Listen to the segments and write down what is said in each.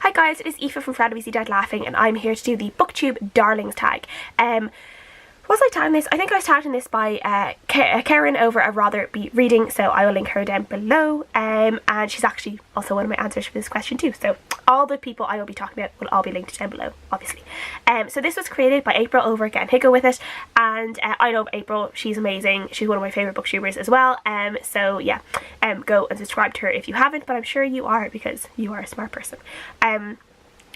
Hi guys, it is Aoife from Fred Weasley Died Laughing, and I'm here to do the BookTube Darlings Tag. Was I tagging this? I think I was tagged in this by Karen over at Rather Be Reading, so I will link her down below. And she's actually also one of my answers for this question too. So all the people I will be talking about will all be linked down below, obviously. So this was created by April over at Getting Higgo With It, and I love April. She's amazing. She's one of my favourite booktubers as well. So yeah, go and subscribe to her if you haven't, but I'm sure you are because you are a smart person.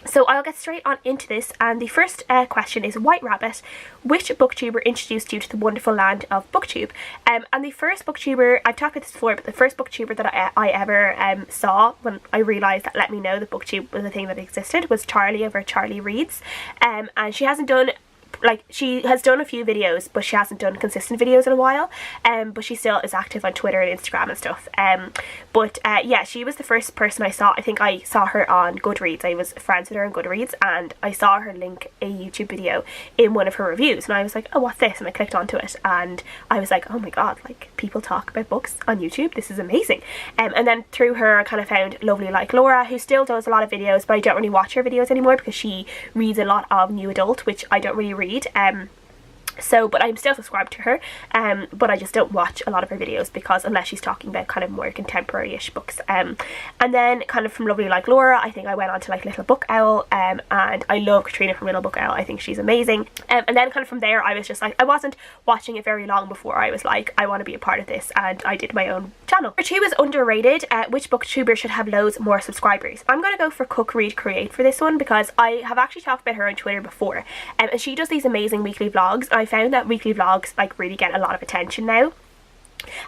So I'll get straight on into this, and the first question is, White Rabbit, which booktuber introduced you to the wonderful land of BookTube? And the first booktuber, I've talked about this before, but the first booktuber that I ever saw when I realised that let me know that BookTube was a thing that existed was Charlie over at Charlie Reads. And she hasn't done, like, she has done a few videos, but she hasn't done consistent videos in a while, but she still is active on Twitter and Instagram and stuff. Yeah, she was the first person I saw. I think I saw her on Goodreads. I was friends with her on Goodreads, and I saw her link a YouTube video in one of her reviews, and I was like, oh, what's this? And I clicked onto it, and I was like, oh my god, like, people talk about books on YouTube, this is amazing. And then through her I kind of found Lovely Like Laura, who still does a lot of videos, but I don't really watch her videos anymore because she reads a lot of new adult, which I don't really read. But I'm still subscribed to her, but I just don't watch a lot of her videos because unless she's talking about kind of more contemporary-ish books. And then kind of from Lovely Like Laura, I think I went on to like Little Book Owl, and I love Katrina from Little Book Owl. I think she's amazing. And then kind of from there I was just like, I wasn't watching it very long before I was like, I want to be a part of this, and I did my own channel. Number 2 is underrated. Which booktuber should have loads more subscribers? I'm going to go for Cook Read Create for this one because I have actually talked about her on Twitter before, and she does these amazing weekly vlogs. I found that weekly vlogs like really get a lot of attention now,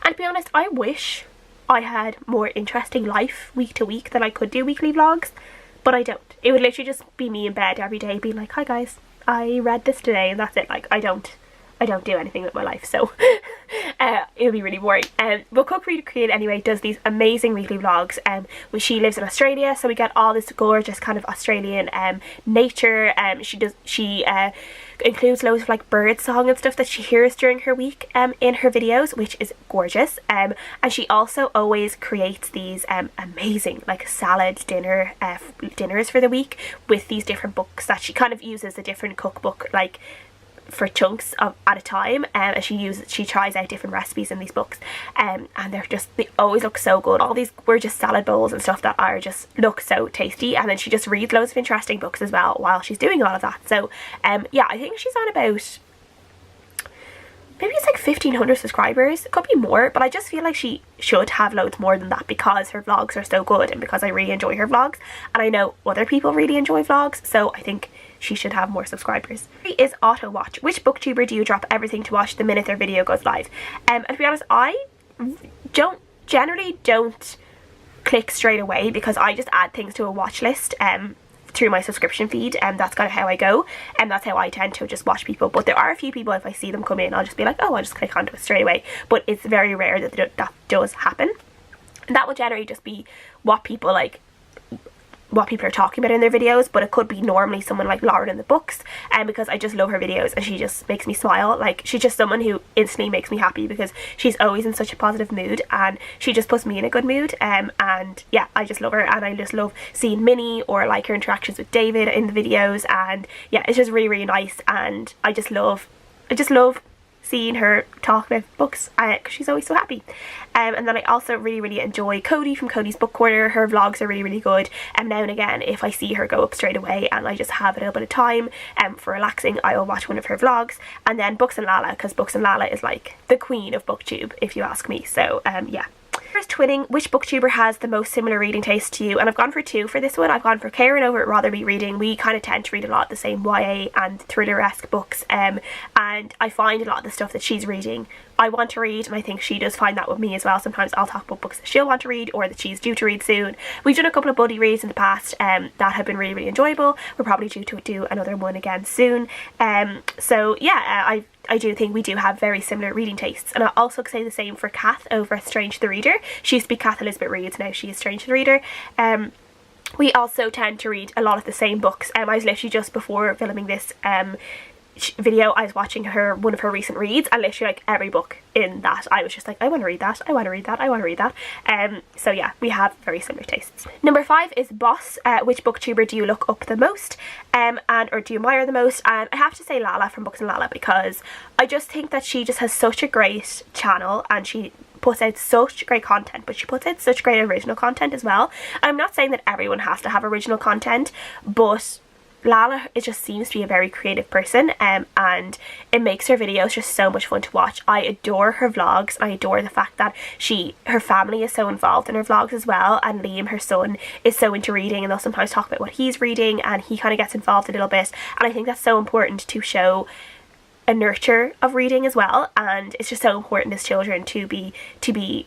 and to be honest, I wish I had more interesting life week to week than I could do weekly vlogs, but I don't. It would literally just be me in bed every day being like, hi guys, I read this today, and that's it. Like, I don't do anything with my life, so it would be really boring. But Cook Read Create anyway does these amazing weekly vlogs. When she lives in Australia, so we get all this gorgeous kind of Australian nature. She includes loads of like bird song and stuff that she hears during her week in her videos, which is gorgeous. And she also always creates these amazing like salad dinners for the week with these different books that she kind of uses a different cookbook like for chunks at a time, and she tries out different recipes in these books, and they always look so good. All these gorgeous salad bowls and stuff that are just look so tasty, and then she just reads loads of interesting books as well while she's doing all of that. So yeah, I think she's on about, maybe it's like 1,500 subscribers. It could be more, but I just feel like she should have loads more than that because her vlogs are so good and because I really enjoy her vlogs, and I know other people really enjoy vlogs, so I think she should have more subscribers. 3 is Autowatch. Which booktuber do you drop everything to watch the minute their video goes live? And to be honest, I generally don't click straight away because I just add things to a watch list through my subscription feed, and that's kind of how I go, and that's how I tend to just watch people. But there are a few people, if I see them come in, I'll just be like, oh, I'll just click onto it straight away, but it's very rare that that does happen. And that will generally just be what people like, what people are talking about in their videos, but it could be normally someone like Lauren in the books, and because I just love her videos and she just makes me smile. Like, she's just someone who instantly makes me happy because she's always in such a positive mood and she just puts me in a good mood. And yeah, I just love her, and I just love seeing Minnie or like her interactions with David in the videos, and yeah, it's just really, really nice, and I just love seeing her talk about books because she's always so happy. And then I also really, really enjoy Cody from Cody's Book Corner. Her vlogs are really, really good, and now and again if I see her go up straight away and I just have a little bit of time for relaxing, I will watch one of her vlogs. And then Books and Lalla, because Books and Lalla is like the queen of booktube if you ask me. So yeah. First twinning, which booktuber has the most similar reading taste to you? And I've gone for 2 for this one. I've gone for Karen over at Rather Be Reading. We kind of tend to read a lot of the same YA and thriller-esque books, and I find a lot of the stuff that she's reading I want to read, and I think she does find that with me as well. Sometimes I'll talk about books that she'll want to read or that she's due to read soon. We've done a couple of buddy reads in the past that have been really, really enjoyable. We're probably due to do another one again soon. So yeah, I do think we do have very similar reading tastes. And I'll also say the same for Kath over at Strange the Reader. She used to be Kath Elizabeth Reads, now she is Strange the Reader. We also tend to read a lot of the same books. I was literally just before filming this video, I was watching one of her recent reads, and literally like every book in that I was just like, I want to read that, I want to read that, I want to read that. So yeah, we have very similar tastes. Number 5 is Boss. Which booktuber do you look up the most or do you admire the most? And I have to say Lalla from Books and Lalla, because I just think that she just has such a great channel, and she puts out such great content, but she puts out such great original content as well. I'm not saying that everyone has to have original content, but Lalla, it just seems to be a very creative person, and it makes her videos just so much fun to watch. I adore her vlogs. I adore the fact that her family is so involved in her vlogs as well, and Liam, her son, is so into reading, and they'll sometimes talk about what he's reading, and he kind of gets involved a little bit, and I think that's so important to show a nurture of reading as well. And it's just so important as children to be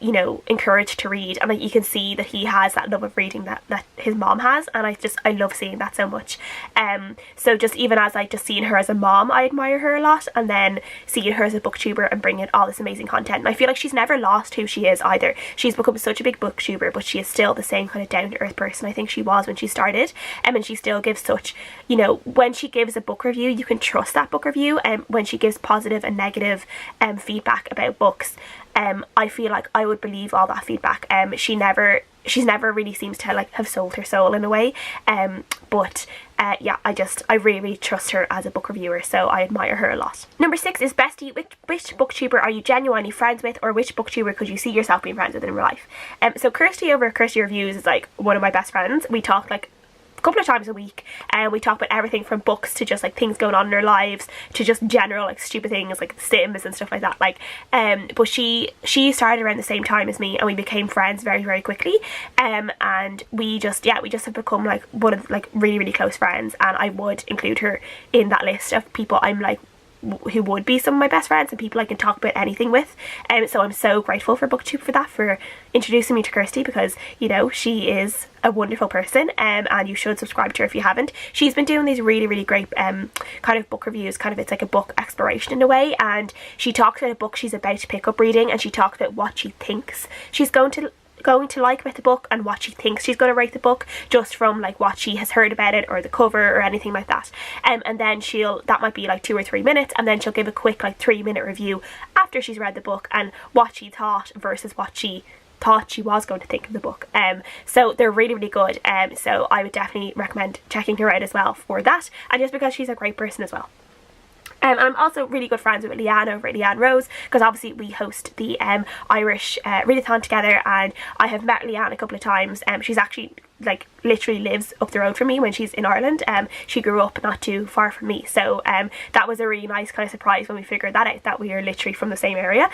you know, encouraged to read, and like you can see that he has that love of reading that his mom has, and I love seeing that so much. So just even as like just seeing her as a mom, I admire her a lot, and then seeing her as a booktuber and bringing all this amazing content, and I feel like she's never lost who she is either. She's become such a big booktuber, but she is still the same kind of down-to-earth person I think she was when she started, and she still gives such, you know, when she gives a book review, you can trust that book review, and when she gives positive and negative feedback about books, I feel like I would believe all that feedback. She's never really seems to like have sold her soul in a way, but yeah, I really trust her as a book reviewer, so I admire her a lot. Number 6 is Bestie. Which booktuber are you genuinely friends with, or which booktuber could you see yourself being friends with in real life? So Kirsty over Kirsty Reviews is like one of my best friends. We talk like couple of times a week, and we talk about everything from books to just like things going on in our lives to just general like stupid things like Sims and stuff like that, like but she started around the same time as me, and we became friends very, very quickly, and we just have become like one of like really, really close friends, and I would include her in that list of people I'm like who would be some of my best friends and people I can talk about anything with. So I'm so grateful for BookTube for that, for introducing me to Kirsty, because you know, she is a wonderful person, and you should subscribe to her if you haven't. She's been doing these really, really great kind of book reviews, kind of, it's like a book exploration in a way, and she talks about a book she's about to pick up reading, and she talks about what she thinks she's going to like about the book, and what she thinks she's going to rate the book just from like what she has heard about it or the cover or anything like that, and then that might be like 2 or 3 minutes, and then she'll give a quick like 3-minute review after she's read the book and what she thought versus what she thought she was going to think of the book. So they're really, really good, so I would definitely recommend checking her out as well for that, and just because she's a great person as well. And I'm also really good friends with Leanne over at Leanne Rose, because obviously we host the Irish readathon together, and I have met Leanne a couple of times. She's actually like literally lives up the road from me when she's in Ireland. She grew up not too far from me, so that was a really nice kind of surprise when we figured that out, that we are literally from the same area.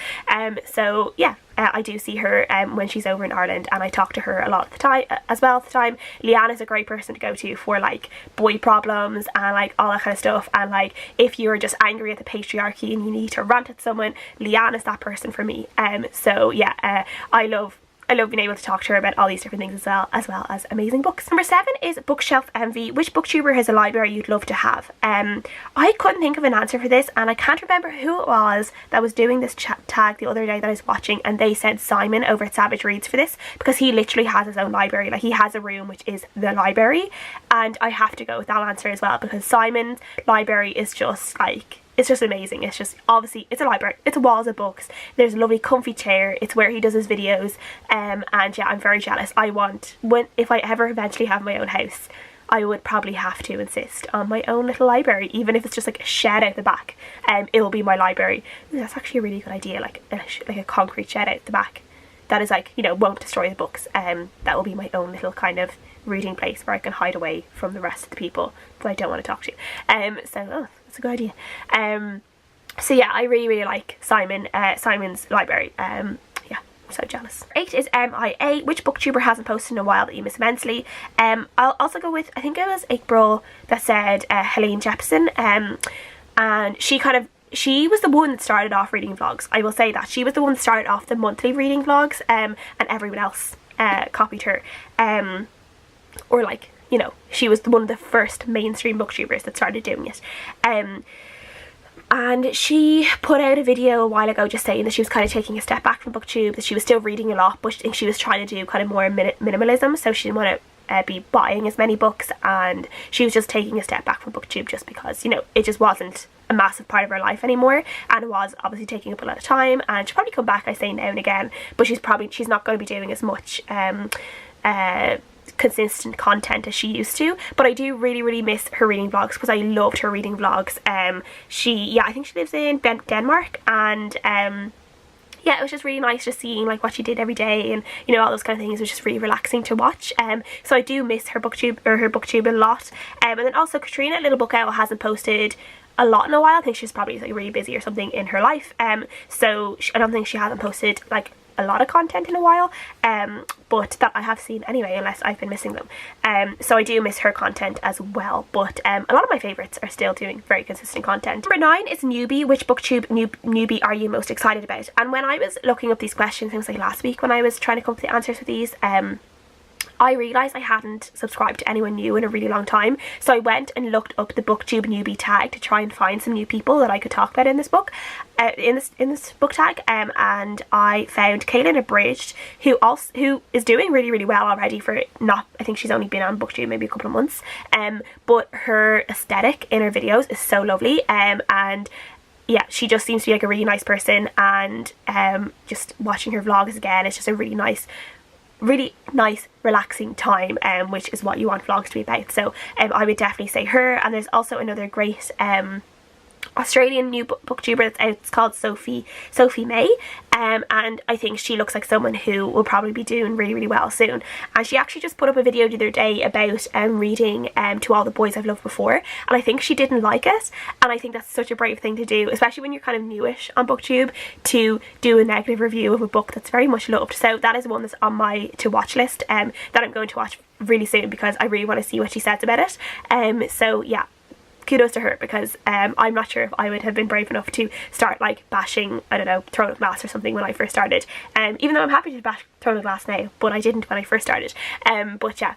So yeah, I do see her when she's over in Ireland, and I talk to her a lot of the time as well. Leanne is a great person to go to for like boy problems and like all that kind of stuff, and like if you're just angry at the patriarchy and you need to rant at someone, Leanne is that person for me. So yeah, I love being able to talk to her about all these different things as well as amazing books. Number 7 is Bookshelf Envy. Which booktuber has a library you'd love to have? I couldn't think of an answer for this, and I can't remember who it was that was doing this tag the other day that I was watching, and they said Simon over at Savage Reads for this, because he literally has his own library. Like, he has a room which is the library, and I have to go with that answer as well, because Simon's library is just like, it's just amazing. It's just, obviously it's a library, it's walls of books, there's a lovely comfy chair, it's where he does his videos, and yeah, I'm very jealous. If I ever eventually have my own house, I would probably have to insist on my own little library, even if it's just like a shed out the back. It will be my library. That's actually a really good idea, like a concrete shed out the back that is like, you know, won't destroy the books. That will be my own little kind of reading place where I can hide away from the rest of the people that I don't want to talk to. So that's a good idea. So yeah, I really, really like Simon's library. Yeah, I'm so jealous. 8 is MIA. Which booktuber hasn't posted in a while that you miss immensely? I'll also go with, I think it was April that said Helene Jepson, and she was the one that started off reading vlogs. I will say that she was the one that started off the monthly reading vlogs, and everyone else copied her, or like, you know, she was one of the first mainstream booktubers that started doing it. And she put out a video a while ago just saying that she was kind of taking a step back from BookTube, that she was still reading a lot, but she was trying to do kind of more minimalism, so she didn't want be buying as many books, and she was just taking a step back from BookTube just because, you know, it just wasn't a massive part of her life anymore, and it was obviously taking up a lot of time. And she'll probably come back, I say, now and again, but she's not going to be doing as much consistent content as she used to. But I do really miss her reading vlogs, because I loved her reading vlogs. I think she lives in Denmark, and yeah, it was just really nice just seeing like what she did every day, and you know, all those kind of things. It was just really relaxing to watch. So I do miss her BookTube a lot. And then also Katrina, Little Book Owl, hasn't posted a lot in a while. I think she's probably like really busy or something in her life. So I don't think she hasn't posted like a lot of content in a while, but that I have seen anyway, unless I've been missing them. So I do miss her content as well, but a lot of my favourites are still doing very consistent content. Number 9 is Newbie. Which BookTube newbie are you most excited about? And when I was looking up these questions, things like last week when I was trying to come up with the answers for these, I realised I hadn't subscribed to anyone new in a really long time, so I went and looked up the BookTube Newbie tag to try and find some new people that I could talk about in this book, in this book tag, and I found Kaylin Abridged, who is doing really well already for not, I think she's only been on BookTube maybe a couple of months, but her aesthetic in her videos is so lovely, and yeah, she just seems to be like a really nice person, and just watching her vlogs again, it's just a really nice relaxing time, which is what you want vlogs to be about. So I would definitely say her. And there's also another great Australian new booktuber that's out. It's called Sophie May, and I think she looks like someone who will probably be doing really well soon. And she actually just put up a video the other day about reading To All the Boys I've Loved Before, and I think she didn't like it, and I think that's such a brave thing to do, especially when you're kind of newish on BookTube, to do a negative review of a book that's very much loved. So that is one that's on my to watch list, that I'm going to watch really soon, because I really want to see what she says about it. So yeah, kudos to her, because I'm not sure if I would have been brave enough to start like bashing, I don't know, Throne of Glass or something when I first started, even though I'm happy to bash Throne of Glass now, but I didn't when I first started. But yeah,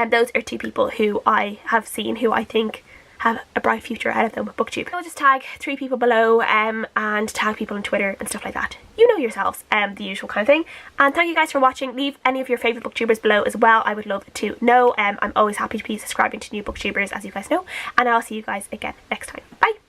those are two people who I have seen who I think have a bright future ahead of them with BookTube. I'll just tag 3 people below, and tag people on Twitter and stuff like that. You know yourselves, the usual kind of thing. And thank you guys for watching. Leave any of your favourite booktubers below as well. I would love to know. I'm always happy to be subscribing to new booktubers, as you guys know. And I'll see you guys again next time. Bye!